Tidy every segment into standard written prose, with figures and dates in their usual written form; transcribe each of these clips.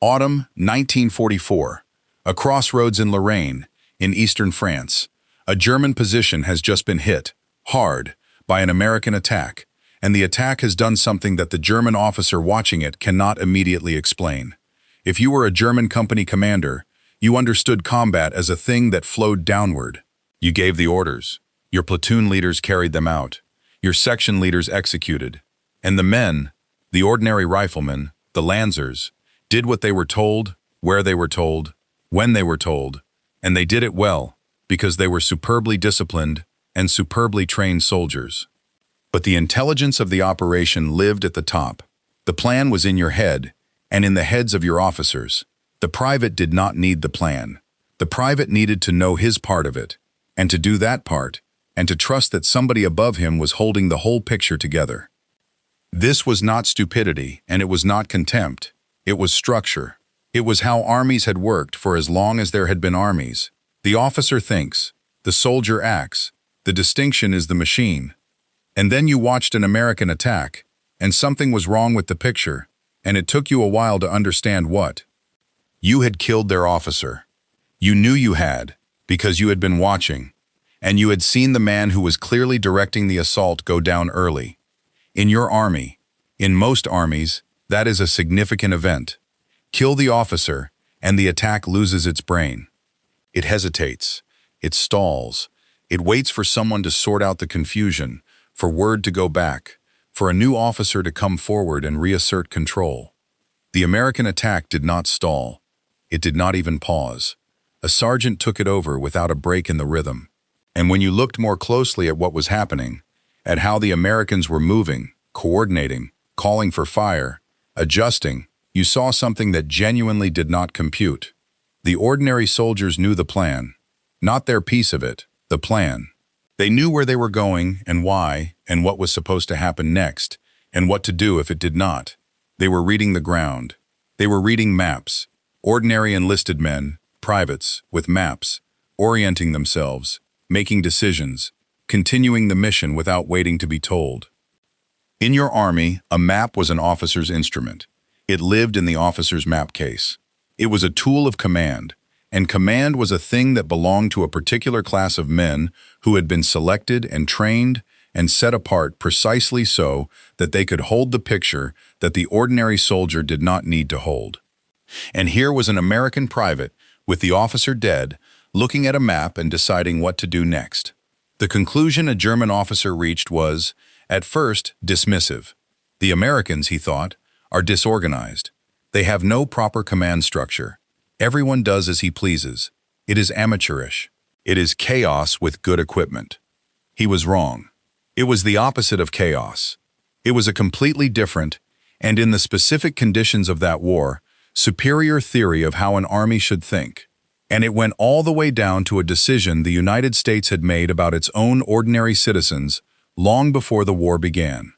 Autumn 1944. A crossroads in Lorraine, in eastern France. A German position has just been hit, hard, by an American attack, and the attack has done something that the German officer watching it cannot immediately explain. If you were a German company commander, you understood combat as a thing that flowed downward. You gave the orders. Your platoon leaders carried them out. Your section leaders executed. And the men, the ordinary riflemen, the Lancers, did what they were told, where they were told, when they were told, and they did it well, because they were superbly disciplined and superbly trained soldiers. But the intelligence of the operation lived at the top. The plan was in your head, and in the heads of your officers. The private did not need the plan. The private needed to know his part of it, and to do that part, and to trust that somebody above him was holding the whole picture together. This was not stupidity, and it was not contempt. It was structure. It was how armies had worked for as long as there had been armies. The officer thinks, the soldier acts, the distinction is the machine. And then you watched an American attack, and something was wrong with the picture, and it took you a while to understand what. You had killed their officer. You knew you had, because you had been watching, and you had seen the man who was clearly directing the assault go down early. In your army, in most armies, that is a significant event. Kill the officer, and the attack loses its brain. It hesitates, it stalls, it waits for someone to sort out the confusion, for word to go back, for a new officer to come forward and reassert control. The American attack did not stall. It did not even pause. A sergeant took it over without a break in the rhythm. And when you looked more closely at what was happening, at how the Americans were moving, coordinating, calling for fire, adjusting, you saw something that genuinely did not compute. The ordinary soldiers knew the plan, not their piece of it, the plan. They knew where they were going and why and what was supposed to happen next and what to do if it did not. They were reading the ground. They were reading maps. Ordinary enlisted men, privates, with maps, orienting themselves, making decisions, continuing the mission without waiting to be told. In your army, a map was an officer's instrument. It lived in the officer's map case. It was a tool of command, and command was a thing that belonged to a particular class of men who had been selected and trained and set apart precisely so that they could hold the picture that the ordinary soldier did not need to hold. And here was an American private, with the officer dead, looking at a map and deciding what to do next. The conclusion a German officer reached was, at first, dismissive. The Americans, he thought, are disorganized. They have no proper command structure. Everyone does as he pleases. It is amateurish. It is chaos with good equipment. He was wrong. It was the opposite of chaos. It was a completely different, and in the specific conditions of that war, superior theory of how an army should think. And it went all the way down to a decision the United States had made about its own ordinary citizens long before the war began.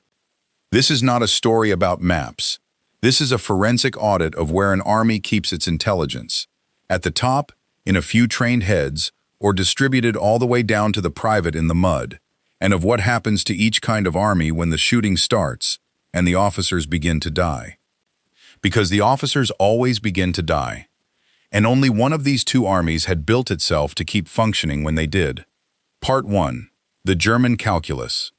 This is not a story about maps. This is a forensic audit of where an army keeps its intelligence. At the top, in a few trained heads, or distributed all the way down to the private in the mud, and of what happens to each kind of army when the shooting starts and the officers begin to die. Because the officers always begin to die. And only one of these two armies had built itself to keep functioning when they did. Part 1. The German Calculus.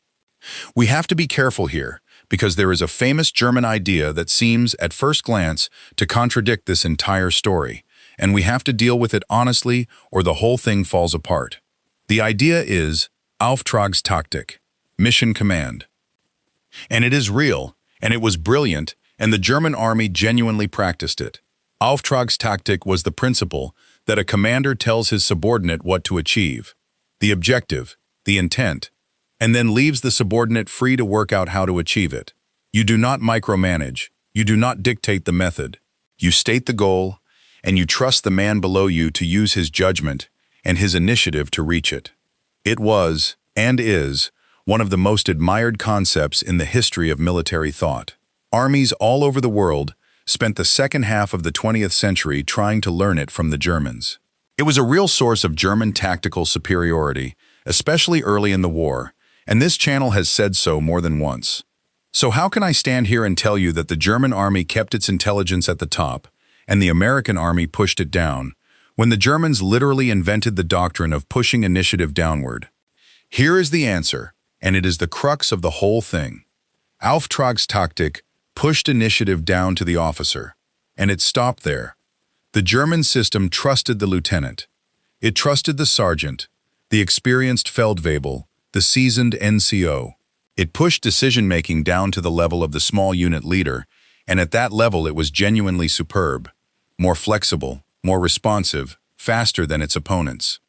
We have to be careful here, because there is a famous German idea that seems, at first glance, to contradict this entire story, and we have to deal with it honestly or the whole thing falls apart. The idea is Auftragstaktik, mission command. And it is real, and it was brilliant, and the German army genuinely practiced it. Auftragstaktik was the principle that a commander tells his subordinate what to achieve, the objective, the intent, and then leaves the subordinate free to work out how to achieve it. You do not micromanage. You do not dictate the method. You state the goal, and you trust the man below you to use his judgment and his initiative to reach it. It was, and is, one of the most admired concepts in the history of military thought. Armies all over the world spent the second half of the 20th century trying to learn it from the Germans. It was a real source of German tactical superiority, especially early in the war, and this channel has said so more than once. So how can I stand here and tell you that the German army kept its intelligence at the top, and the American army pushed it down, when the Germans literally invented the doctrine of pushing initiative downward. Here is the answer, and it is the crux of the whole thing. Auftragstaktik pushed initiative down to the officer, and it stopped there. The German system trusted the lieutenant. It trusted the sergeant, the experienced Feldwebel, the seasoned NCO. It pushed decision-making down to the level of the small unit leader, and at that level it was genuinely superb, more flexible, more responsive, faster than its opponents.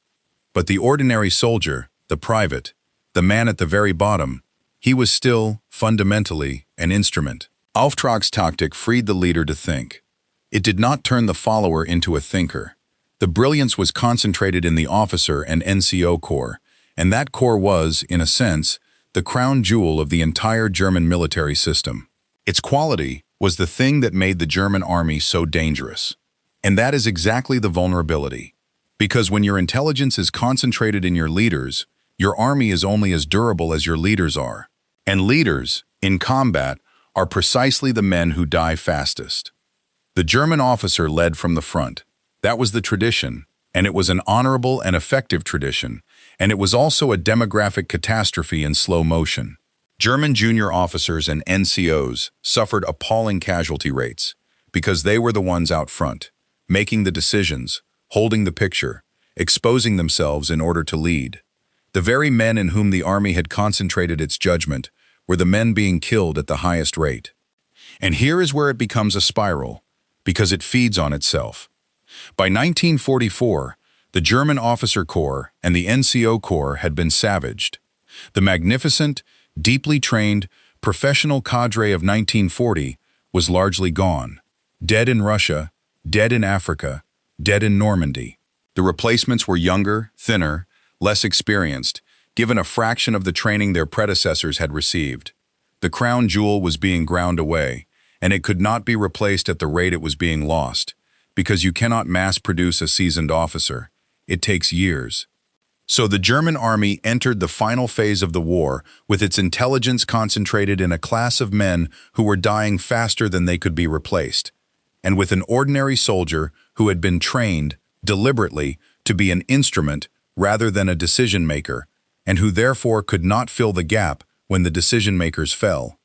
But the ordinary soldier, the private, the man at the very bottom, he was still, fundamentally, an instrument. Auftragstaktik freed the leader to think. It did not turn the follower into a thinker. The brilliance was concentrated in the officer and NCO corps, and that corps was, in a sense, the crown jewel of the entire German military system. Its quality was the thing that made the German army so dangerous. And that is exactly the vulnerability. Because when your intelligence is concentrated in your leaders, your army is only as durable as your leaders are. And leaders, in combat, are precisely the men who die fastest. The German officer led from the front. That was the tradition, and it was an honorable and effective tradition, and it was also a demographic catastrophe in slow motion. German junior officers and NCOs suffered appalling casualty rates because they were the ones out front, making the decisions, holding the picture, exposing themselves in order to lead. The very men in whom the army had concentrated its judgment were the men being killed at the highest rate. And here is where it becomes a spiral, because it feeds on itself. By 1944, the German officer corps and the NCO corps had been savaged. The magnificent, deeply trained, professional cadre of 1940 was largely gone, dead in Russia, dead in Africa, dead in Normandy. The replacements were younger, thinner, less experienced, given a fraction of the training their predecessors had received. The crown jewel was being ground away, and it could not be replaced at the rate it was being lost, because you cannot mass-produce a seasoned officer. It takes years. So the German army entered the final phase of the war with its intelligence concentrated in a class of men who were dying faster than they could be replaced, and with an ordinary soldier who had been trained, deliberately, to be an instrument rather than a decision-maker, and who therefore could not fill the gap when the decision-makers fell.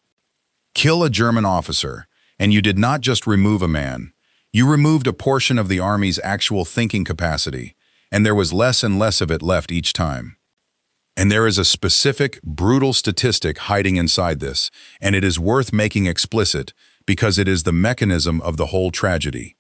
Kill a German officer, and you did not just remove a man. You removed a portion of the army's actual thinking capacity, and there was less and less of it left each time. And there is a specific, brutal statistic hiding inside this, and it is worth making explicit because it is the mechanism of the whole tragedy.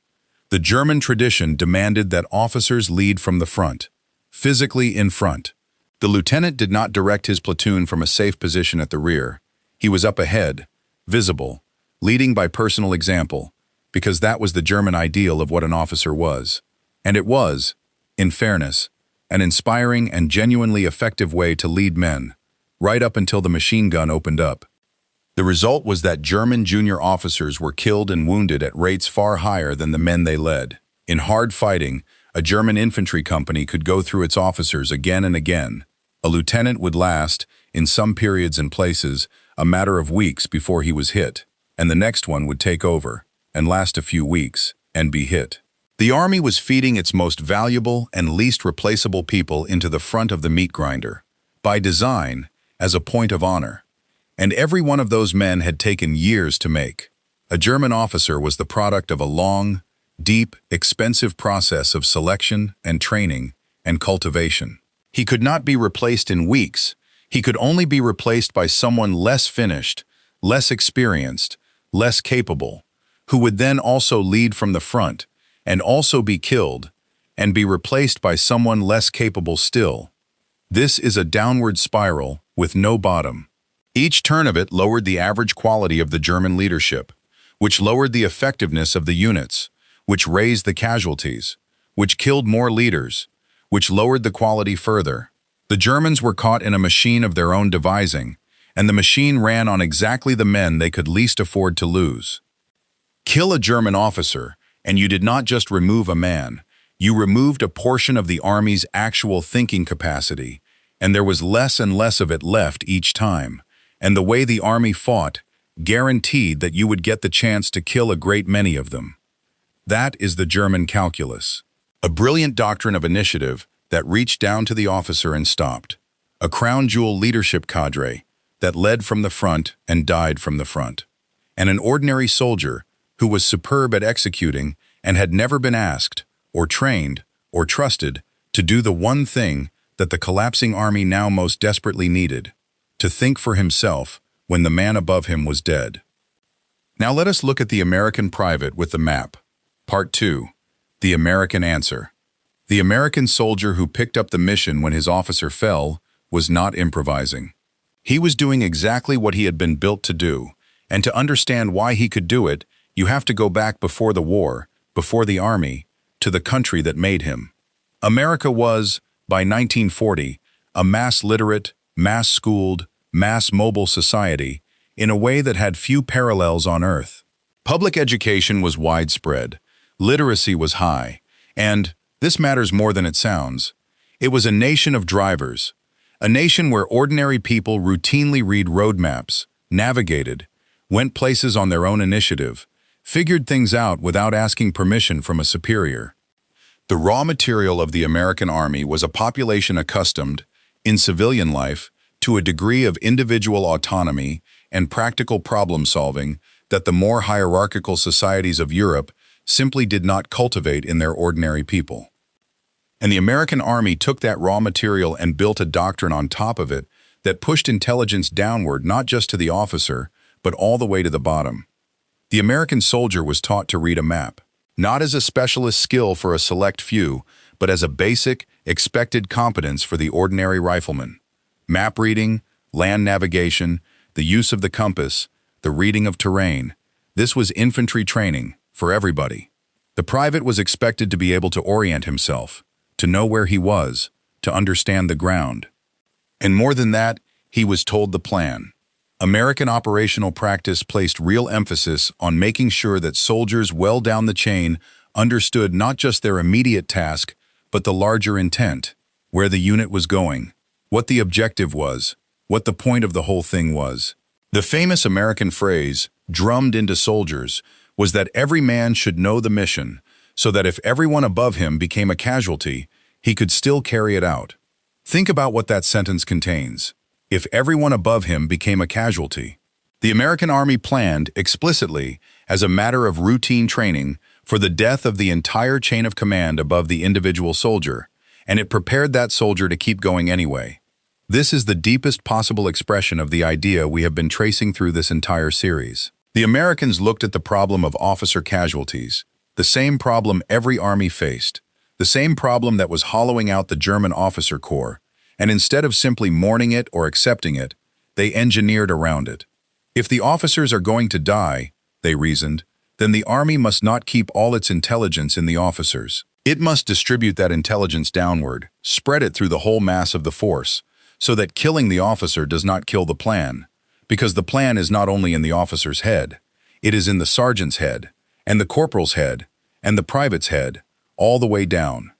The German tradition demanded that officers lead from the front, physically in front. The lieutenant did not direct his platoon from a safe position at the rear. He was up ahead, visible, leading by personal example, because that was the German ideal of what an officer was. And it was, in fairness, an inspiring and genuinely effective way to lead men, right up until the machine gun opened up. The result was that German junior officers were killed and wounded at rates far higher than the men they led. In hard fighting, a German infantry company could go through its officers again and again. A lieutenant would last, in some periods and places, a matter of weeks before he was hit, and the next one would take over, and last a few weeks, and be hit. The army was feeding its most valuable and least replaceable people into the front of the meat grinder, by design, as a point of honor. And every one of those men had taken years to make. A German officer was the product of a long, deep, expensive process of selection and training and cultivation. He could not be replaced in weeks. He could only be replaced by someone less finished, less experienced, less capable, who would then also lead from the front, and also be killed, and be replaced by someone less capable still. This is a downward spiral with no bottom. Each turn of it lowered the average quality of the German leadership, which lowered the effectiveness of the units, which raised the casualties, which killed more leaders, which lowered the quality further. The Germans were caught in a machine of their own devising, and the machine ran on exactly the men they could least afford to lose. Kill a German officer, and you did not just remove a man, you removed a portion of the army's actual thinking capacity, and there was less and less of it left each time, and the way the army fought guaranteed that you would get the chance to kill a great many of them. That is the German calculus. A brilliant doctrine of initiative that reached down to the officer and stopped. A crown jewel leadership cadre that led from the front and died from the front. And an ordinary soldier who was superb at executing and had never been asked, or trained, or trusted to do the one thing that the collapsing army now most desperately needed, to think for himself when the man above him was dead. Now let us look at the American private with the map. Part 2. The American answer. The American soldier who picked up the mission when his officer fell was not improvising. He was doing exactly what he had been built to do, and to understand why he could do it, you have to go back before the war, before the army, to the country that made him. America was, by 1940, a mass-literate, mass-schooled, mass-mobile society in a way that had few parallels on Earth. Public education was widespread, literacy was high, and, this matters more than it sounds, it was a nation of drivers, a nation where ordinary people routinely read roadmaps, navigated, went places on their own initiative, figured things out without asking permission from a superior. The raw material of the American Army was a population accustomed, in civilian life, to a degree of individual autonomy and practical problem-solving that the more hierarchical societies of Europe simply did not cultivate in their ordinary people. And the American Army took that raw material and built a doctrine on top of it that pushed intelligence downward not just to the officer, but all the way to the bottom. The American soldier was taught to read a map, not as a specialist skill for a select few, but as a basic, expected competence for the ordinary rifleman. Map reading, land navigation, the use of the compass, the reading of terrain. This was infantry training for everybody. The private was expected to be able to orient himself, to know where he was, to understand the ground. And more than that, he was told the plan. American operational practice placed real emphasis on making sure that soldiers well down the chain understood not just their immediate task, but the larger intent, where the unit was going, what the objective was, what the point of the whole thing was. The famous American phrase, drummed into soldiers, was that every man should know the mission, so that if everyone above him became a casualty, he could still carry it out. Think about what that sentence contains. If everyone above him became a casualty. The American Army planned, explicitly, as a matter of routine training, for the death of the entire chain of command above the individual soldier, and it prepared that soldier to keep going anyway. This is the deepest possible expression of the idea we have been tracing through this entire series. The Americans looked at the problem of officer casualties, the same problem every army faced, the same problem that was hollowing out the German officer corps, and instead of simply mourning it or accepting it, they engineered around it. If the officers are going to die, they reasoned, then the army must not keep all its intelligence in the officers. It must distribute that intelligence downward, spread it through the whole mass of the force, so that killing the officer does not kill the plan, because the plan is not only in the officer's head, it is in the sergeant's head, and the corporal's head, and the private's head, all the way down.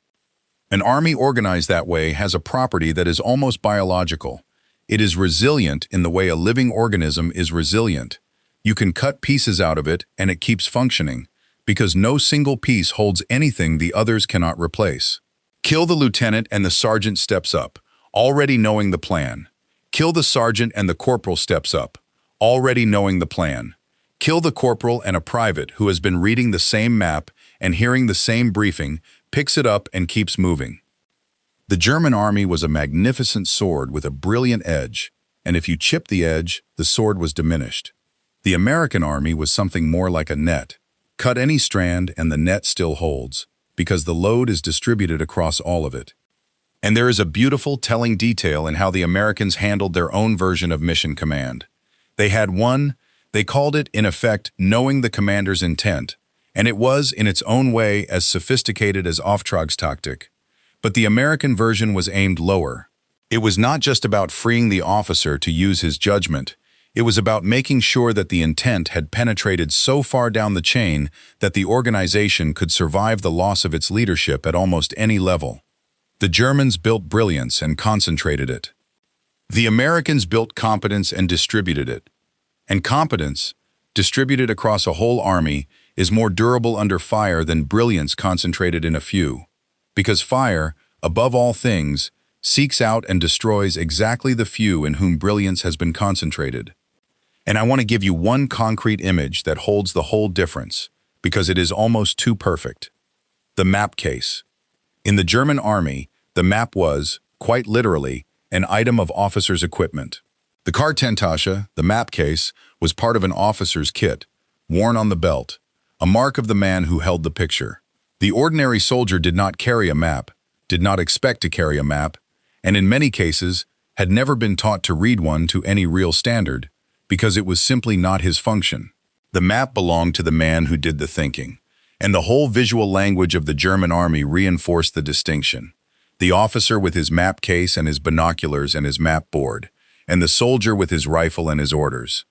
An army organized that way has a property that is almost biological. It is resilient in the way a living organism is resilient. You can cut pieces out of it and it keeps functioning, because no single piece holds anything the others cannot replace. Kill the lieutenant and the sergeant steps up, already knowing the plan. Kill the sergeant and the corporal steps up, already knowing the plan. Kill the corporal and a private who has been reading the same map and hearing the same briefing, picks it up and keeps moving. The German army was a magnificent sword with a brilliant edge, and if you chipped the edge, the sword was diminished. The American army was something more like a net. Cut any strand and the net still holds, because the load is distributed across all of it. And there is a beautiful, telling detail in how the Americans handled their own version of mission command. They had one, they called it, in effect, knowing the commander's intent, and it was, in its own way, as sophisticated as Auftragstaktik. But the American version was aimed lower. It was not just about freeing the officer to use his judgment. It was about making sure that the intent had penetrated so far down the chain that the organization could survive the loss of its leadership at almost any level. The Germans built brilliance and concentrated it. The Americans built competence and distributed it. And competence, distributed across a whole army, is more durable under fire than brilliance concentrated in a few. Because fire, above all things, seeks out and destroys exactly the few in whom brilliance has been concentrated. And I want to give you one concrete image that holds the whole difference, because it is almost too perfect. The map case. In the German army, the map was, quite literally, an item of officer's equipment. The Kartentasche, the map case, was part of an officer's kit, worn on the belt, a mark of the man who held the picture. The ordinary soldier did not carry a map, did not expect to carry a map, and in many cases had never been taught to read one to any real standard, because it was simply not his function. The map belonged to the man who did the thinking, and the whole visual language of the German army reinforced the distinction. The officer with his map case and his binoculars and his map board, and the soldier with his rifle and his orders.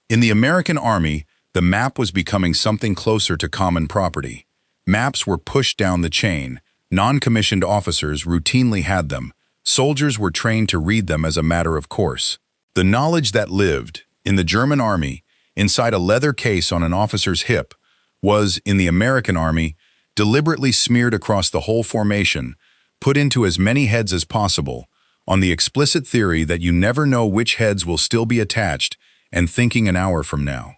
In the American army, the map was becoming something closer to common property. Maps were pushed down the chain. Non-commissioned officers routinely had them. Soldiers were trained to read them as a matter of course. The knowledge that lived, in the German army, inside a leather case on an officer's hip, was, in the American army, deliberately smeared across the whole formation, put into as many heads as possible, on the explicit theory that you never know which heads will still be attached and thinking an hour from now.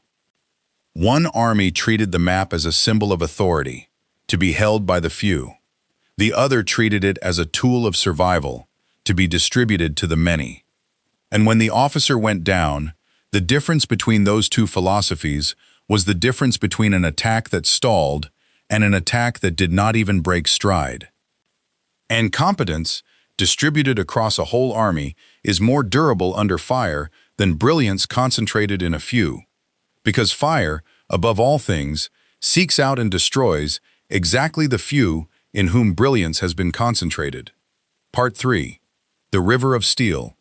One army treated the map as a symbol of authority, to be held by the few. The other treated it as a tool of survival, to be distributed to the many. And when the officer went down, the difference between those two philosophies was the difference between an attack that stalled and an attack that did not even break stride. And competence, distributed across a whole army, is more durable under fire than brilliance concentrated in a few. Because fire, above all things, seeks out and destroys exactly the few in whom brilliance has been concentrated. Part 3. The River of Steel.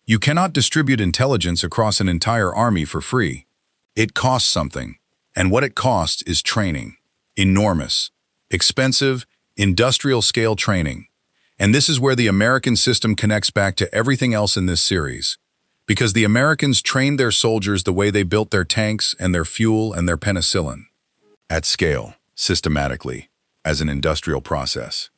You cannot distribute intelligence across an entire army for free. It costs something, and what it costs is training. Enormous, expensive, industrial-scale training. And this is where the American system connects back to everything else in this series. Because the Americans trained their soldiers the way they built their tanks and their fuel and their penicillin. At scale, systematically, as an industrial process.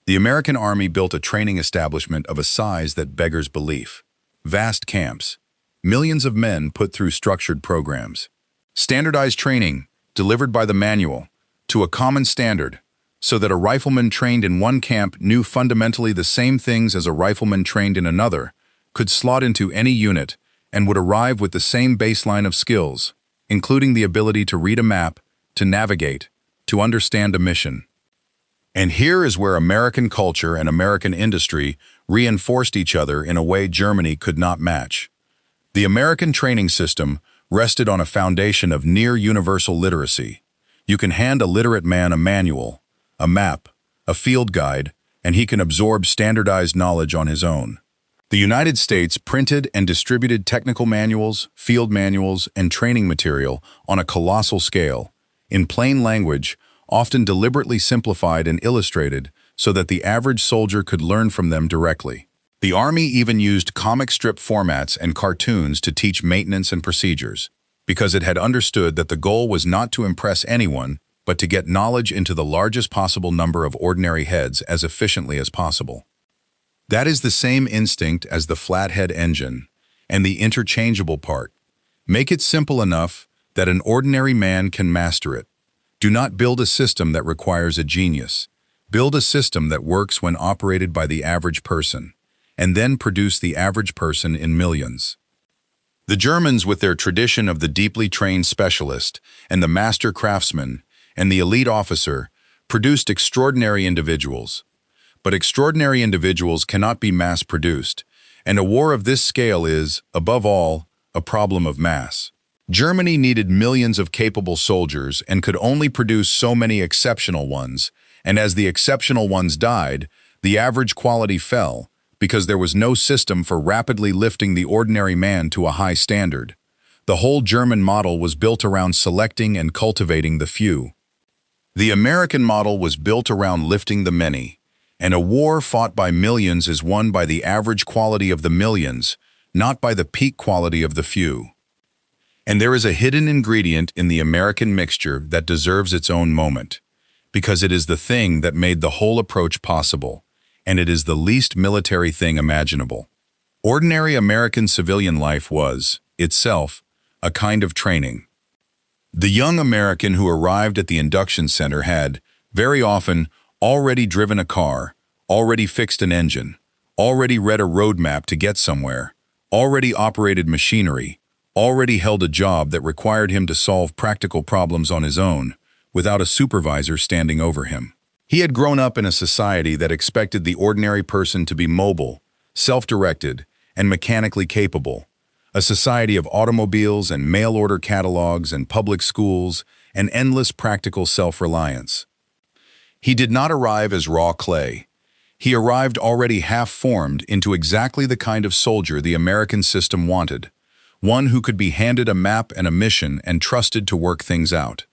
The American army built a training establishment of a size that beggars belief. Vast camps, millions of men put through structured programs. Standardized training, delivered by the manual, to a common standard, so that a rifleman trained in one camp knew fundamentally the same things as a rifleman trained in another, could slot into any unit, and would arrive with the same baseline of skills, including the ability to read a map, to navigate, to understand a mission. And here is where American culture and American industry reinforced each other in a way Germany could not match. The American training system rested on a foundation of near-universal literacy. You can hand a literate man a manual, a map, a field guide, and he can absorb standardized knowledge on his own. The United States printed and distributed technical manuals, field manuals, and training material on a colossal scale, in plain language, often deliberately simplified and illustrated so that the average soldier could learn from them directly. The Army even used comic strip formats and cartoons to teach maintenance and procedures, because it had understood that the goal was not to impress anyone, but to get knowledge into the largest possible number of ordinary heads as efficiently as possible. That is the same instinct as the flathead engine and the interchangeable part. Make it simple enough that an ordinary man can master it. Do not build a system that requires a genius. Build a system that works when operated by the average person, and then produce the average person in millions. The Germans, with their tradition of the deeply trained specialist and the master craftsman and the elite officer, produced extraordinary individuals. But extraordinary individuals cannot be mass-produced, and a war of this scale is, above all, a problem of mass. Germany needed millions of capable soldiers and could only produce so many exceptional ones, and as the exceptional ones died, the average quality fell, because there was no system for rapidly lifting the ordinary man to a high standard. The whole German model was built around selecting and cultivating the few. The American model was built around lifting the many, and a war fought by millions is won by the average quality of the millions, not by the peak quality of the few. And there is a hidden ingredient in the American mixture that deserves its own moment, because it is the thing that made the whole approach possible, and it is the least military thing imaginable. Ordinary American civilian life was, itself, a kind of training. The young American who arrived at the induction center had, very often, already driven a car, already fixed an engine, already read a road map to get somewhere, already operated machinery, already held a job that required him to solve practical problems on his own, without a supervisor standing over him. He had grown up in a society that expected the ordinary person to be mobile, self-directed, and mechanically capable, a society of automobiles and mail-order catalogs and public schools and endless practical self-reliance. He did not arrive as raw clay. He arrived already half-formed into exactly the kind of soldier the American system wanted, one who could be handed a map and a mission and trusted to work things out.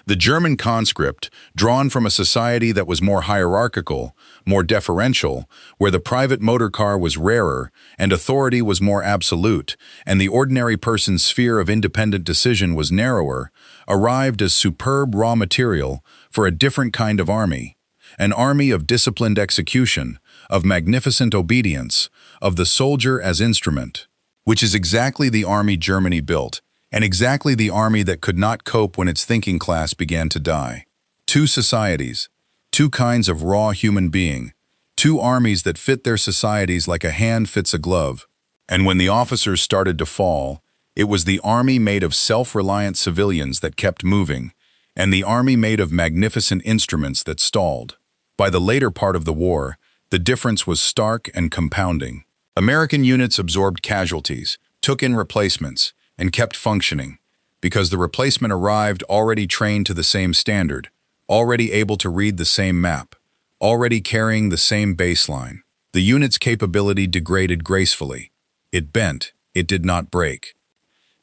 The German conscript, drawn from a society that was more hierarchical, more deferential, where the private motor car was rarer and authority was more absolute, and the ordinary person's sphere of independent decision was narrower, arrived as superb raw material for a different kind of army, an army of disciplined execution, of magnificent obedience, of the soldier as instrument, which is exactly the army Germany built, and exactly the army that could not cope when its thinking class began to die. Two societies, two kinds of raw human being, two armies that fit their societies like a hand fits a glove. And when the officers started to fall, it was the army made of self-reliant civilians that kept moving, and the army made of magnificent instruments that stalled. By the later part of the war, the difference was stark and compounding. American units absorbed casualties, took in replacements, and kept functioning, because the replacement arrived already trained to the same standard, already able to read the same map, already carrying the same baseline. The unit's capability degraded gracefully. It bent, it did not break.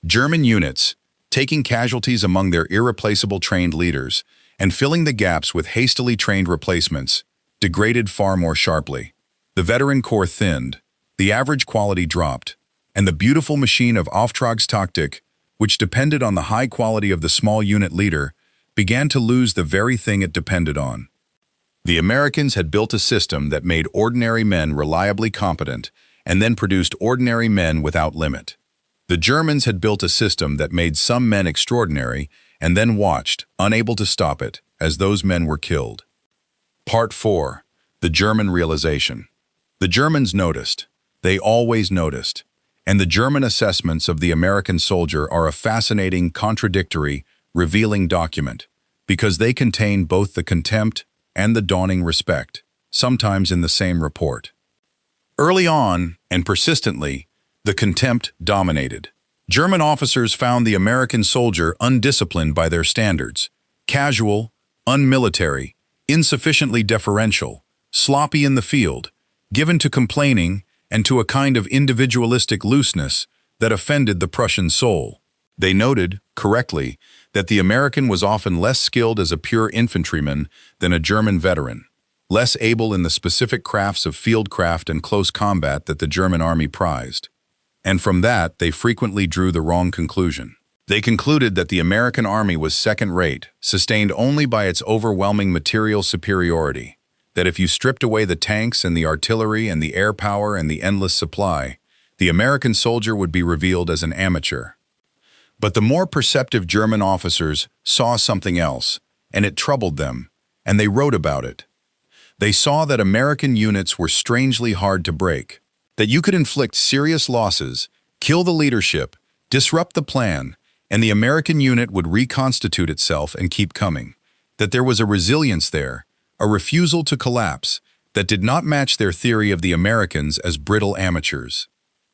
German units, taking casualties among their irreplaceable trained leaders and filling the gaps with hastily trained replacements, degraded far more sharply. The veteran corps thinned, the average quality dropped, and the beautiful machine of Auftragstaktik, which depended on the high quality of the small unit leader, began to lose the very thing it depended on. The Americans had built a system that made ordinary men reliably competent and then produced ordinary men without limit. The Germans had built a system that made some men extraordinary and then watched, unable to stop it, as those men were killed. Part 4. The German Realization. The Germans noticed. They always noticed. And the German assessments of the American soldier are a fascinating, contradictory, revealing document, because they contain both the contempt and the dawning respect, sometimes in the same report. Early on, and persistently, the contempt dominated. German officers found the American soldier undisciplined by their standards, casual, unmilitary, insufficiently deferential, sloppy in the field, given to complaining and to a kind of individualistic looseness that offended the Prussian soul. They noted, correctly, that the American was often less skilled as a pure infantryman than a German veteran, less able in the specific crafts of fieldcraft and close combat that the German army prized. And from that, they frequently drew the wrong conclusion. They concluded that the American army was second-rate, sustained only by its overwhelming material superiority, that if you stripped away the tanks and the artillery and the air power and the endless supply, the American soldier would be revealed as an amateur. But the more perceptive German officers saw something else, and it troubled them, and they wrote about it. They saw that American units were strangely hard to break, that you could inflict serious losses, kill the leadership, disrupt the plan, and the American unit would reconstitute itself and keep coming, that there was a resilience there, a refusal to collapse, that did not match their theory of the Americans as brittle amateurs.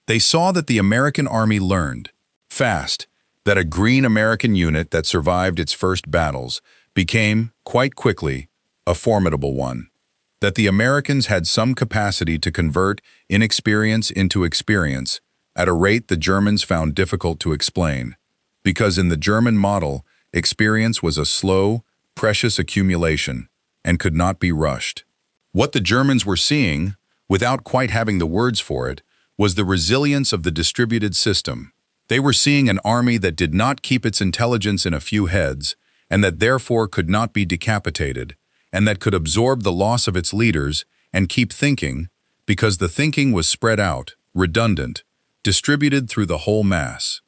They saw that the American army learned, fast, that a green American unit that survived its first battles became, quite quickly, a formidable one, that the Americans had some capacity to convert inexperience into experience at a rate the Germans found difficult to explain, because in the German model, experience was a slow, precious accumulation and could not be rushed. What the Germans were seeing, without quite having the words for it, was the resilience of the distributed system, They were seeing an army that did not keep its intelligence in a few heads, and that therefore could not be decapitated, and that could absorb the loss of its leaders and keep thinking, because the thinking was spread out, redundant, distributed through the whole mass.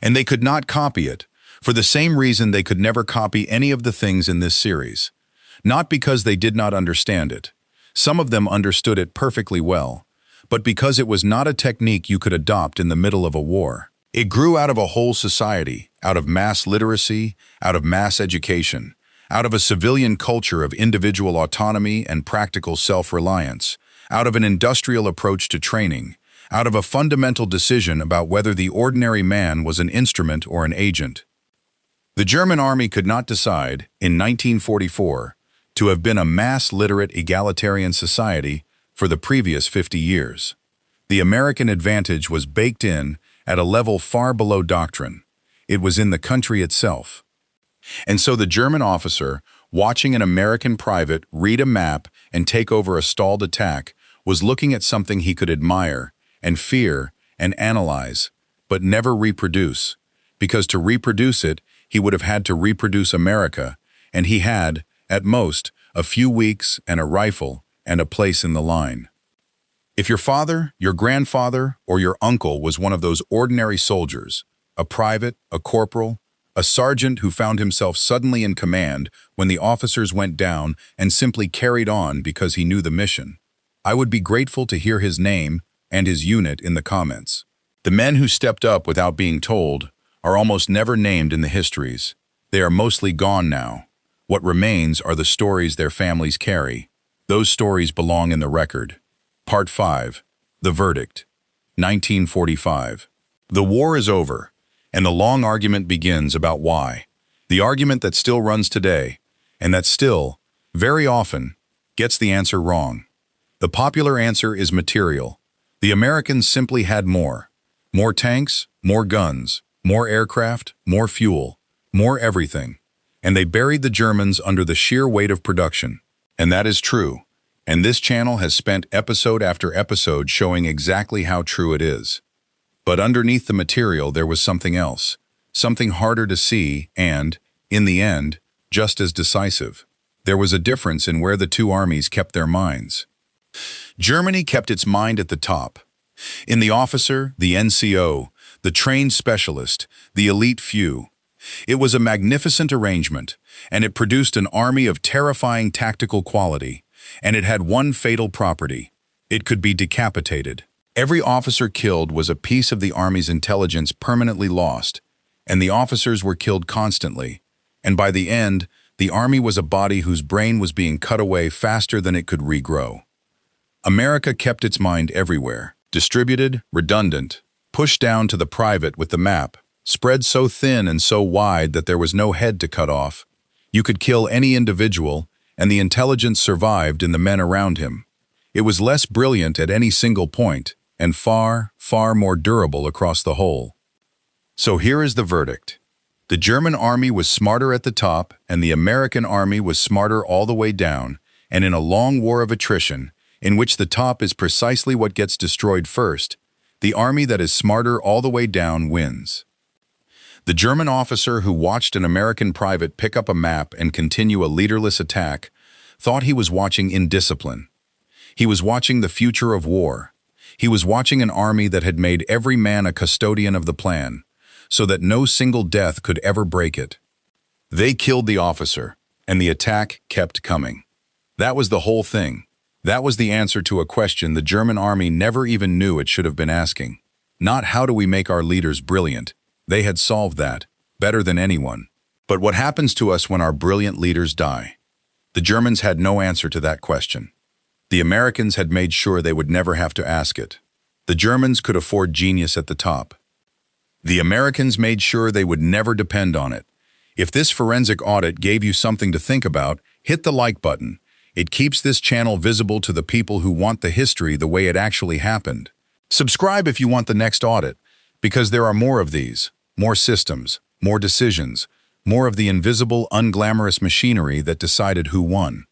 And they could not copy it, for the same reason they could never copy any of the things in this series. Not because they did not understand it. Some of them understood it perfectly well, but because it was not a technique you could adopt in the middle of a war. It grew out of a whole society, out of mass literacy, out of mass education, out of a civilian culture of individual autonomy and practical self-reliance, out of an industrial approach to training, out of a fundamental decision about whether the ordinary man was an instrument or an agent. The German army could not decide, in 1944, to have been a mass-literate egalitarian society for the previous 50 years. The American advantage was baked in at a level far below doctrine. It was in the country itself. And so the German officer, watching an American private read a map and take over a stalled attack, was looking at something he could admire and fear and analyze, but never reproduce, because to reproduce it, he would have had to reproduce America, and he had, at most, a few weeks and a rifle and a place in the line. If your father, your grandfather, or your uncle was one of those ordinary soldiers, a private, a corporal, a sergeant who found himself suddenly in command when the officers went down and simply carried on because he knew the mission, I would be grateful to hear his name and his unit in the comments. The men who stepped up without being told are almost never named in the histories. They are mostly gone now. What remains are the stories their families carry. Those stories belong in the record. Part 5. The Verdict. 1945. The war is over, and the long argument begins about why. The argument that still runs today, and that still, very often, gets the answer wrong. The popular answer is material. The Americans simply had more. More tanks, more guns, more aircraft, more fuel, more everything. And they buried the Germans under the sheer weight of production. And that is true. And this channel has spent episode after episode showing exactly how true it is. But underneath the material there was something else, something harder to see and, in the end, just as decisive. There was a difference in where the two armies kept their minds. Germany kept its mind at the top. In the officer, the NCO, the trained specialist, the elite few. It was a magnificent arrangement, and it produced an army of terrifying tactical quality, and it had one fatal property. It could be decapitated. Every officer killed was a piece of the army's intelligence permanently lost, and the officers were killed constantly, and by the end, the army was a body whose brain was being cut away faster than it could regrow. America kept its mind everywhere, distributed, redundant, pushed down to the private with the map, spread so thin and so wide that there was no head to cut off. You could kill any individual, and the intelligence survived in the men around him. It was less brilliant at any single point, and far, far more durable across the whole. So here is the verdict. The German army was smarter at the top, and the American army was smarter all the way down, and in a long war of attrition, in which the top is precisely what gets destroyed first, the army that is smarter all the way down wins. The German officer who watched an American private pick up a map and continue a leaderless attack thought he was watching indiscipline. He was watching the future of war. He was watching an army that had made every man a custodian of the plan, so that no single death could ever break it. They killed the officer, and the attack kept coming. That was the whole thing. That was the answer to a question the German army never even knew it should have been asking. Not how do we make our leaders brilliant? They had solved that, better than anyone. But what happens to us when our brilliant leaders die? The Germans had no answer to that question. The Americans had made sure they would never have to ask it. The Germans could afford genius at the top. The Americans made sure they would never depend on it. If this forensic audit gave you something to think about, hit the like button. It keeps this channel visible to the people who want the history the way it actually happened. Subscribe if you want the next audit, because there are more of these, more systems, more decisions, more of the invisible, unglamorous machinery that decided who won.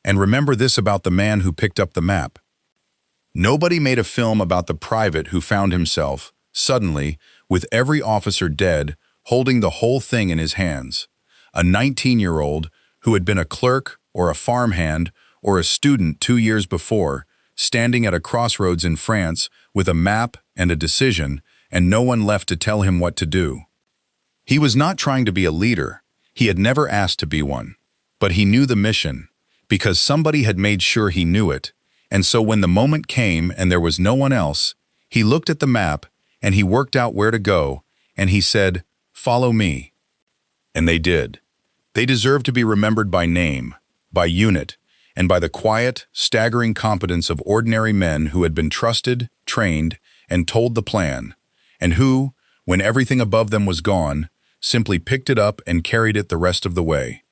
And remember this about the man who picked up the map. Nobody made a film about the private who found himself, suddenly, with every officer dead, holding the whole thing in his hands. A 19-year-old who had been a clerk or a farmhand or a student 2 years before, standing at a crossroads in France with a map and a decision, and no one left to tell him what to do. He was not trying to be a leader. He had never asked to be one. But he knew the mission, because somebody had made sure he knew it, and so when the moment came and there was no one else, he looked at the map and he worked out where to go, and he said, "Follow me." And they did. They deserved to be remembered by name, by unit, and by the quiet, staggering competence of ordinary men who had been trusted, trained, and told the plan, and who, when everything above them was gone, simply picked it up and carried it the rest of the way.